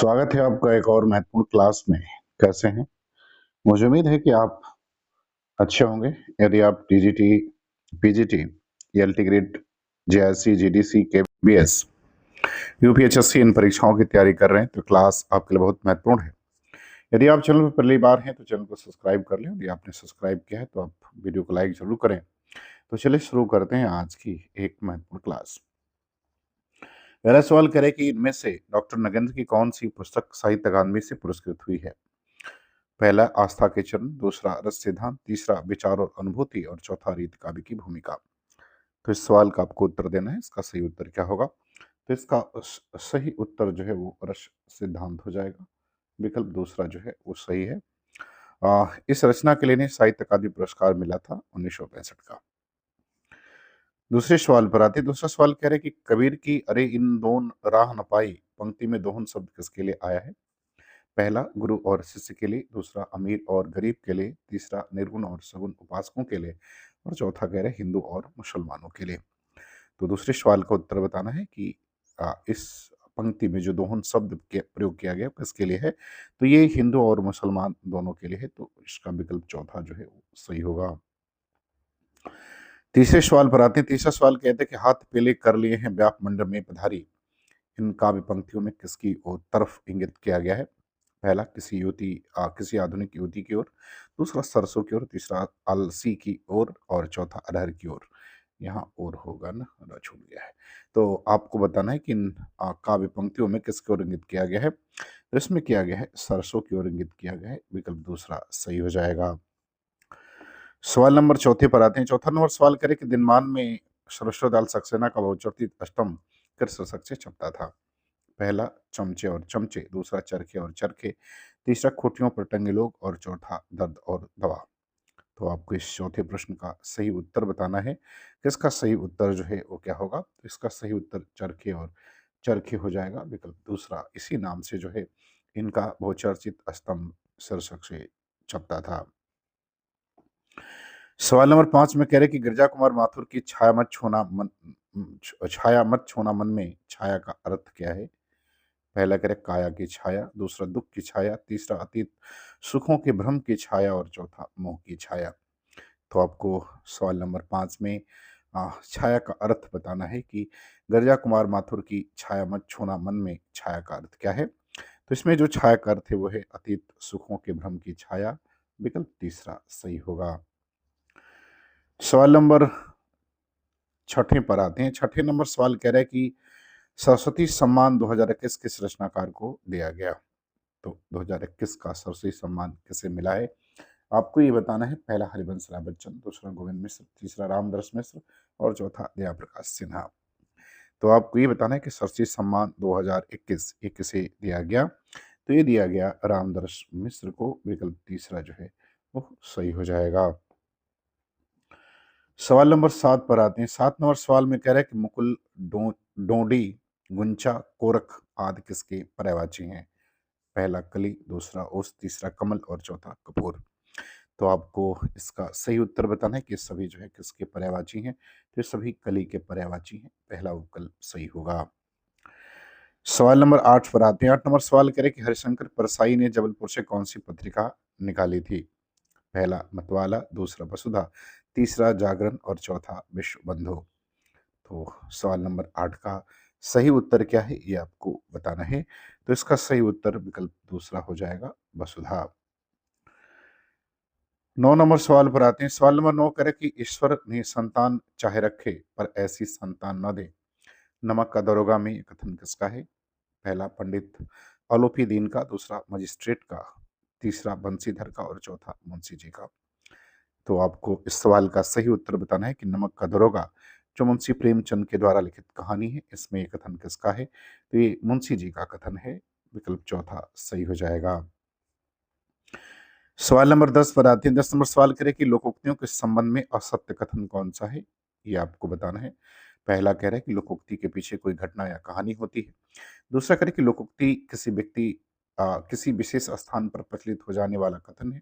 स्वागत है आपका एक और महत्वपूर्ण क्लास में। कैसे हैं? मुझे उम्मीद है कि आप अच्छे होंगे। यदि आप TGT, PGT, LT grade, JRC, GDC, KBS, UPHSC इन परीक्षाओं की तैयारी कर रहे हैं तो क्लास आपके लिए बहुत महत्वपूर्ण है। यदि आप चैनल पर पहली बार हैं तो चैनल को सब्सक्राइब कर लें। यदि आपने सब्सक्राइब किया है तो आप वीडियो को लाइक जरूर करें। तो चलिए शुरू करते हैं आज की एक महत्वपूर्ण क्लास। पहला सवाल करें कि इनमें से डॉक्टर नगेंद्र की कौन सी पुस्तक साहित्य अकादमी से पुरस्कृत हुई है? पहला आस्था के चरण, दूसरा रस सिद्धांत, तीसरा विचार और अनुभूति और चौथा रीत काव्य की भूमिका। तो इस सवाल का आपको उत्तर देना है। इसका सही उत्तर क्या होगा? तो इसका सही उत्तर जो है वो रस सिद्धांत हो जाएगा। विकल्प दूसरा जो है वो सही है। इस रचना के लिए इन्हें साहित्य अकादमी पुरस्कार मिला था 1965 का। दूसरे सवाल पर आते। दूसरा सवाल कह रहे कि कबीर की अरे इन दोन राह न पाई पंक्ति में दोहन शब्द किसके लिए आया है? पहला गुरु और शिष्य के लिए, दूसरा अमीर और गरीब के लिए, तीसरा निर्गुण और सगुण उपासकों के लिए और चौथा कह रहे हिंदू और मुसलमानों के लिए। तो दूसरे सवाल का उत्तर बताना है कि इस पंक्ति में जो दोहन शब्द के प्रयोग किया गया किसके लिए है? तो ये हिंदू और मुसलमान दोनों के लिए है। तो इसका विकल्प चौथा जो है वो सही होगा। तीसरे सवाल पर आते हैं। तीसरा सवाल कहते हैं कि हाथ पीले कर लिए हैं व्याप मंडप में पधारी, इन काव्य पंक्तियों में किसकी ओर तरफ इंगित किया गया है? पहला किसी आधुनिक युवती की ओर, दूसरा सरसों की ओर, तीसरा अलसी की ओर और चौथा अरहर की ओर। यहाँ और होगा ना, छूट गया है। तो आपको बताना है कि इन काव्य पंक्तियों में किसकी ओर इंगित किया गया है? तो इसमें किया गया है सरसों की ओर इंगित किया गया है। विकल्प दूसरा सही हो जाएगा। सवाल नंबर चौथे पर आते हैं। चौथा नंबर सवाल करें कि दिनमान में सरस्वती सक्सेना का बहुचर्चित अष्टम किस शीर्षक से छपता था? पहला चमचे और चमचे, दूसरा चरखे और चरखे, तीसरा खूंटियों पर टंगे लोग और चौथा दर्द और दवा। तो आपको इस चौथे प्रश्न का सही उत्तर बताना है। इसका सही उत्तर जो है वो क्या होगा? तो इसका सही उत्तर चरखे और चरखे हो जाएगा। विकल्प दूसरा, इसी नाम से जो है इनका बहुचर्चित स्तंभ शीर्षक से छपता था। सवाल नंबर 5 में कह रहे कि गिरजा कुमार माथुर की छाया मत छोना मन में छाया का अर्थ क्या है? पहला करें काया की छाया, दूसरा दुख की छाया, तीसरा अतीत सुखों के भ्रम की छाया और चौथा मोह की छाया। तो आपको सवाल नंबर 5 में छाया का अर्थ बताना है कि गिरजा कुमार माथुर की छाया मत छोना मन में छाया का अर्थ क्या है? तो इसमें जो छाया का अर्थ है वो है अतीत सुखों के भ्रम की छाया। विकल्प तीसरा सही होगा। सवाल नंबर छठे पर आते हैं। छठे नंबर सवाल कह रहा है कि सरस्वती सम्मान 2021 किस रचनाकार को दिया गया? तो 2021 का सरस्वती सम्मान किसे मिला है? आपको ये बताना है। पहला हरिवंश राय बच्चन, दूसरा गोविंद मिश्र, तीसरा रामदास मिश्र और चौथा जया प्रकाश सिन्हा। तो आपको ये बताना है कि सरस्वती सम्मान 2021 ये किसे दिया गया? तो ये दिया गया रामदास मिश्र को। विकल्प तीसरा जो है वो सही हो जाएगा। सवाल नंबर 7 पर आते हैं। 7 नंबर सवाल में कह रहा है कि मुकुल, डोडी, गुंचा, कोरख आदि किसके पर्यायवाची हैं? पहला कली, दूसरा ओस, तीसरा कमल और चौथा कपूर। तो आपको इसका सही उत्तर बताना है कि सभी जो है किसके पर्यायवाची हैं? तो ये सभी कली के पर्यायवाची हैं। पहला विकल्प सही होगा। सवाल नंबर 8 पर आते हैं। 8 नंबर सवाल करें कि हरिशंकर परसाई ने जबलपुर से कौन सी पत्रिका निकाली थी? पहला मतवाला, दूसरा वसुधा, तीसरा जागरण और चौथा विश्व बंधु। तो सवाल नंबर 8 का सही उत्तर क्या है ये आपको बताना है। तो इसका सही उत्तर विकल्प दूसरा हो जाएगा, वसुधा। 9 नंबर सवाल पर आते हैं। सवाल नंबर 9 करें कि ईश्वर ने संतान चाहे रखे पर ऐसी संतान न दे, नमक का दरोगा में ये कथन किसका है? पहला पंडित अलोपी दीन का, दूसरा मजिस्ट्रेट का, तीसरा बंसीधर का और चौथा मुंशी जी का। तो आपको इस सवाल का सही उत्तर बताना है कि नमक का दरोगा जो मुंशी प्रेमचंद के द्वारा लिखित कहानी है, इसमें ये कथन किसका है? तो ये मुंशी जी का कथन है। विकल्प चौथा सही हो जाएगा। सवाल नंबर 10 पर आते हैं। 10 नंबर सवाल करें कि लोकोक्तियों के संबंध में असत्य कथन कौन सा है? ये आपको बताना है। पहला कह रहा है कि लोकोक्ति के पीछे कोई घटना या कहानी होती है। दूसरा कह रहा है कि लोकोक्ति किसी व्यक्ति किसी विशेष स्थान पर प्रचलित हो जाने वाला कथन है।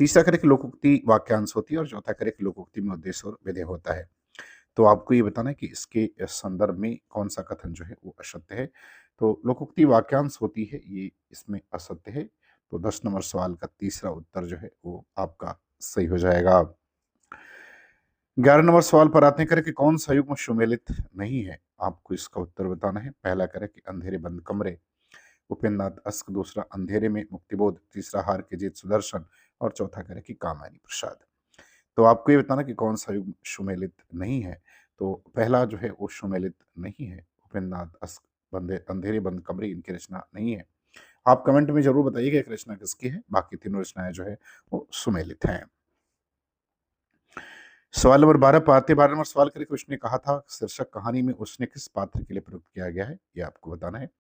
तीसरा कह रहा है कि लोकोक्ति वाक्यांश होती है और चौथा कह रहा है कि लोकोक्ति में उद्देश्य और विधेय होता है। तो आपको ये बताना है कि इसके संदर्भ में कौन सा कथन जो है वो असत्य है। तो लोकोक्ति वाक्यांश होती है, ये इसमें असत्य है। तो 10 नंबर सवाल का तीसरा उत्तर जो है वो आपका सही हो जाएगा। 11 नंबर सवाल पर आते हैं, करें कि कौन सा युग्म सुमेलित नहीं है? आपको इसका उत्तर बताना है। पहला करें कि अंधेरे बंद कमरे, उपेंद्रनाथ अस्क, दूसरा अंधेरे में मुक्तिबोध, तीसरा हार के जीत सुदर्शन और चौथा करें कि कामायनी प्रसाद। तो आपको ये बताना कि कौन सा युग्म सुमेलित नहीं है। तो पहला जो है वो सुमेलित नहीं है, उपेंद्रनाथ अस्क, अंधेरे बंद कमरे इनकी रचना नहीं है। आप कमेंट में जरूर बताइएगा एक रचना किसकी है, बाकी तीनों रचनाएं जो है वो सुमेलित हैं। सवाल नंबर 12 पर आते हैं। 12 नंबर सवाल करें कि उसने कहा था शीर्षक कहानी में उसने किस पात्र के लिए प्रयुक्त किया गया है, ये आपको बताना है।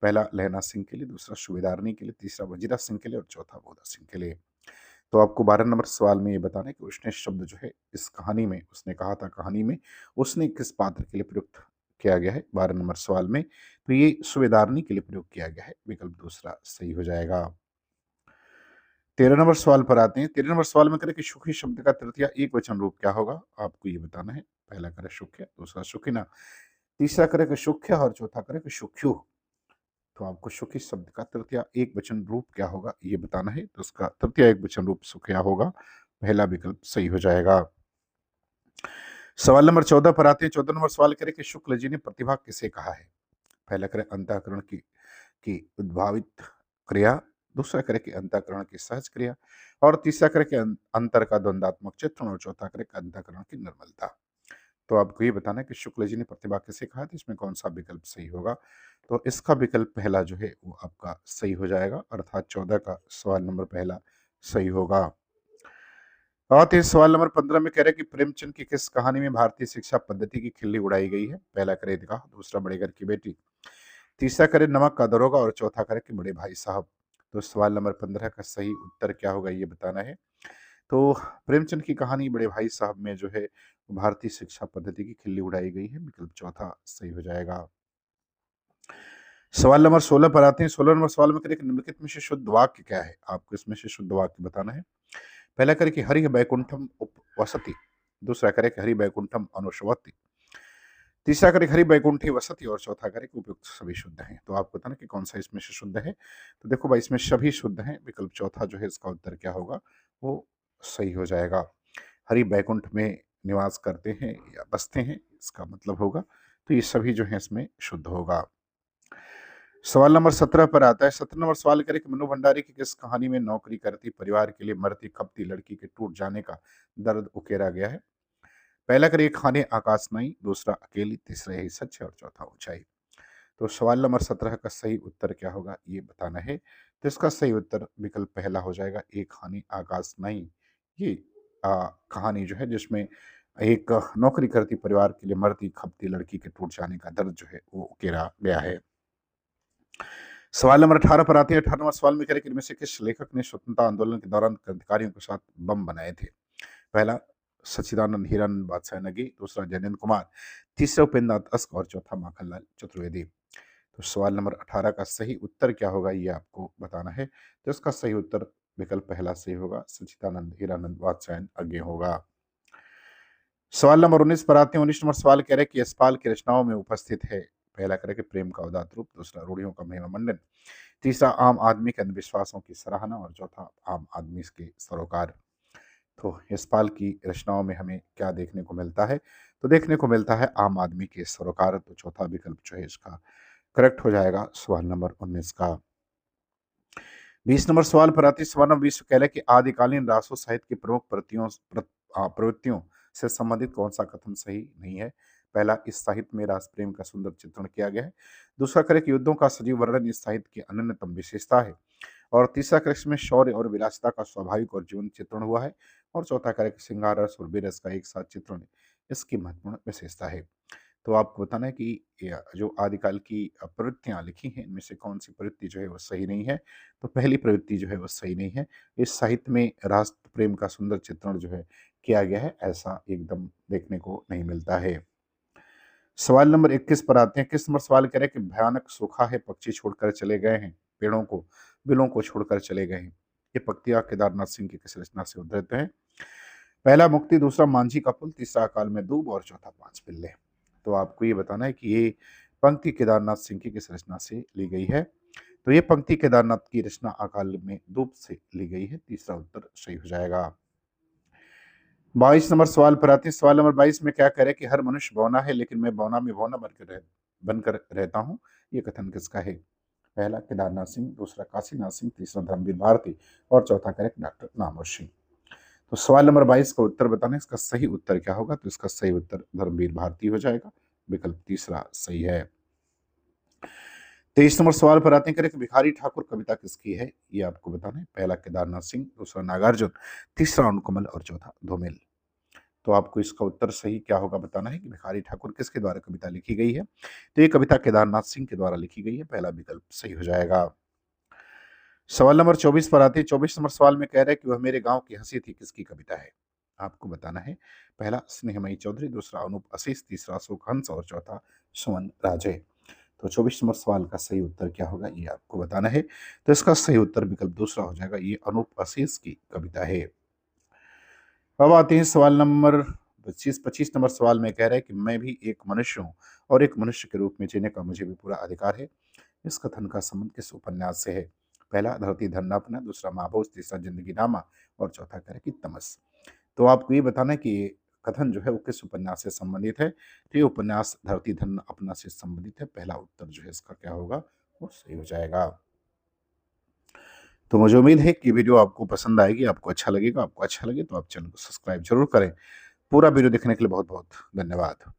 पहला लहना सिंह के लिए, दूसरा सूबेदारनी के लिए, तीसरा वजीरा सिंह के लिए और चौथा बोधा सिंह के लिए। तो आपको 12 नंबर सवाल में ये बताना है कि उसने शब्द जो है इस कहानी में, उसने कहा था कहानी में उसने किस पात्र के लिए प्रयुक्त किया गया है 12 नंबर सवाल में। तो ये सूबेदारनी के लिए प्रयोग किया गया है, विकल्प दूसरा सही हो जाएगा। 13 नंबर सवाल पर आते हैं। 13 नंबर सवाल में करें कि सुखी शब्द का तृतीय एक वचन रूप क्या होगा, आपको ये बताना है। पहला करें सुख्य, दूसरा सुखिना, तीसरा करें कि सुख्य और चौथा करें कि सुख्यु। तो आपको सुखी शब्द का तृतीय एक वचन रूप क्या होगा ये बताना है। तो उसका तृतीय एक वचन रूप सुखया होगा, पहला विकल्प सही हो जाएगा। सवाल नंबर 14 पर आते हैं। 14 नंबर सवाल करें कि शुक्ल जी ने प्रतिभा किसे कहा है। पहला करें अंतःकरण की उद्भावित क्रिया, दूसरा करें कि अंतःकरण की सहज क्रिया और तीसरा करें कि अंतर का द्वंदात्मक चित्रण और चौथा करें कि अंतःकरण की निर्मलता। तो आपको ये बताना है कि शुक्ल जी ने प्रतिभा किसे कहा था, इसमें कौन सा विकल्प सही होगा। तो इसका विकल्प पहला जो है वो आपका सही हो जाएगा, अर्थात 14 का सवाल नंबर पहला सही होगा। और इस सवाल नंबर 15 में कह रहे हैं कि प्रेमचंद की किस कहानी में भारतीय शिक्षा पद्धति की खिल्ली उड़ाई गई है। पहला करे ईदगाह, दूसरा बड़े घर की बेटी, तीसरा करे नमक का दरोगा और चौथा करे कि बड़े भाई साहब। तो सवाल नंबर 15 का सही उत्तर क्या होगा ये बताना है। तो प्रेमचंद की कहानी बड़े भाई साहब में जो है भारतीय शिक्षा पद्धति की खिल्ली उड़ाई गई है, विकल्प चौथा सही हो जाएगा। सवाल नंबर 16 पर आते हैं। 16 नंबर सवाल में करें कि निम्नलिखित में से शुद्ध वाक्य क्या है, आपको इसमें से शुद्ध वाक्य बताना है। पहला करें कि हरि बैकुंठम उपवसति, दूसरा करें कि हरि बैकुंठम अनुशवति, तीसरा करें हरि बैकुंठी वसति और चौथा करें कि उपयुक्त सभी शुद्ध हैं। तो आप बताना कि कौन सा इसमें से शुद्ध है। तो देखो भाई इसमें सभी शुद्ध हैं, विकल्प चौथा जो है इसका उत्तर क्या होगा वो सही हो जाएगा। हरि बैकुंठ में निवास करते हैं या बसते हैं, इसका मतलब होगा। तो ये सभी जो है इसमें शुद्ध होगा। सवाल नंबर 17 पर आता है। 17 नंबर सवाल करें कि मनु भंडारी की किस कहानी में नौकरी करती परिवार के लिए मरती खपती लड़की के टूट जाने का दर्द उकेरा गया है। पहला करिए खाने आकाश नहीं, दूसरा अकेली, तीसरा यही सच है और चौथा ऊंचाई। तो सवाल नंबर 17 का सही उत्तर क्या होगा ये बताना है। तो इसका सही उत्तर विकल्प पहला हो जाएगा, एक खाने आकाश नहीं। ये कहानी जो है जिसमें एक नौकरी करती परिवार के लिए मरती खपती लड़की के टूट जाने का दर्द जो है वो उकेरा गया है। सवाल नंबर 18 पर आते हैं। 18 नंबर सवाल में कह रहे कि इनमें से किस लेखक ने स्वतंत्रता आंदोलन के दौरान क्रांतिकारियों के साथ बम बनाए थे। पहला सच्चिदानंद हीरानंद बादशाह नगी, दूसरा जयनंद कुमार, तीसरा उपेंद्रनाथ अस्क और चौथा माखनलाल चतुर्वेदी। तो सवाल नंबर 18 का सही उत्तर क्या होगा ये आपको बताना है। तो इसका सही उत्तर विकल्प पहला सही होगा, सच्चिदानंद हीरानंद बादशाह अज्ञे होगा। सवाल नंबर 19 पर आते हैं। 19 नंबर सवाल कह रहे हैं कि यशपाल की रचनाओं में उपस्थित है। पहला करें कि प्रेम का उदात्त रूप, दूसरा रूढ़ियों का महिमा मंडन, तीसरा आम आदमी के अंधविश्वासों की सराहना और चौथा आम आदमी के सरोकार। तो यशपाल की रचनाओं में हमें क्या देखने को मिलता है, तो देखने को मिलता है आम आदमी के सरोकार। तो चौथा विकल्प जो है इसका करेक्ट हो जाएगा सवाल नंबर 19 का। 20 नंबर सवाल पर आती है। सवाल नंबर 20 कह रहा है कि आदिकालीन रासो साहित्य की प्रमुख प्रवृत्तियों से संबंधित कौन सा कथन सही नहीं है। पहला, इस साहित्य में रास प्रेम का सुंदर चित्रण किया गया है। दूसरा करे कि युद्धों का सजीव वर्णन इस साहित्य की अन्यतम विशेषता है। और तीसरा करेक्ट में शौर्य और विलासिता का स्वाभाविक और जीवन चित्रण हुआ है। और चौथा करेक्ट श्रृंगार रस और बेरस का एक साथ चित्रण इसकी महत्वपूर्ण विशेषता है। तो आपको बताना है कि जो आदिकाल की प्रवृत्तियां लिखी हैं इनमें से कौन सी प्रवृत्ति जो है वो सही नहीं है। तो पहली प्रवृत्ति जो है वो सही नहीं है। इस साहित्य में राष्ट्र प्रेम का सुंदर चित्रण जो है किया गया है, ऐसा एकदम देखने को नहीं मिलता है। सवाल नंबर 21 पर आते हैं। किस नंबर सवाल करें कि भयानक सूखा है, पक्षी छोड़कर चले गए हैं, पेड़ों को बिलों को छोड़कर चले गए हैं। ये पंक्तियां केदारनाथ सिंह की किस रचना से उद्धृत हैं। पहला मुक्ति, दूसरा मांझी का पुल, तीसरा अकाल में डूब और चौथा पांच पिल्ले। तो आपको ये बताना है कि ये पंक्ति केदारनाथ सिंह की किस रचना से ली गई है? तो ये पंक्ति केदारनाथ की रचना अकाल में दूत से ली गई है। तीसरा उत्तर सही हो जाएगा। 22 नंबर सवाल पर आते हैं। सवाल नंबर 22 में क्या कह रहे हैं कि हर मनुष्य बौना है, लेकिन मैं बौना में बौना बनकर रहता हूँ। ये कथन किसका है? पहला केदारनाथ सिंह, दूसरा काशीनाथ सिंह, तीसरा धर्मवीर भारती और चौथा करेक्ट डॉक्टर नामवर सिंह। तो सवाल नंबर 22 का उत्तर बताना है। इसका सही उत्तर क्या होगा? तो इसका सही उत्तर धर्मवीर भारती हो जाएगा। विकल्प तीसरा सही है। 23 नंबर सवाल पर आते हैं। करेक्ट भिखारी ठाकुर कविता किसकी है? ये आपको बताना है। पहला केदारनाथ सिंह, दूसरा नागार्जुन, तीसरा अनुकमल और चौथा धूमिल। तो आपको इसका उत्तर सही क्या होगा बताना है कि भिखारी ठाकुर किसके द्वारा कविता लिखी गई है? तो ये कविता केदारनाथ सिंह के द्वारा लिखी गई है। पहला विकल्प सही हो जाएगा। सवाल नंबर 24 पर आते हैं। 24 नंबर सवाल में कह रहा है कि वह मेरे गांव की हंसी थी किसकी कविता है? आपको बताना है। पहला स्नेहमयी चौधरी, दूसरा अनूप आशीष, तीसरा अशोक हंस और चौथा सुमन राजे। तो 24 नंबर सवाल का सही उत्तर क्या होगा ये आपको बताना है। तो इसका सही उत्तर विकल्प दूसरा हो जाएगा। ये अनूप आशीष की कविता है। अब आते हैं सवाल नंबर 25 नंबर सवाल में कह रहा है कि मैं भी एक मनुष्य हूँ और एक मनुष्य के रूप में जीने का मुझे भी पूरा अधिकार है। इस कथन का संबंध किस उपन्यास से है? पहला धरती धरना अपना, दूसरा महाभोज, तीसरा जिंदगी नामा और चौथा कह रहा है कि तमस। तो आपको ये बताना है कि ये कथन जो है वो किस उपन्यास से संबंधित है? तो ये उपन्यास धरती धरना अपना से संबंधित है। पहला उत्तर जो है इसका क्या होगा? वो सही हो जाएगा। तो मुझे उम्मीद है कि वीडियो आपको पसंद आएगी, आपको अच्छा लगेगा। आपको अच्छा लगे तो आप चैनल को सब्सक्राइब जरूर करें। पूरा वीडियो देखने के लिए बहुत बहुत धन्यवाद।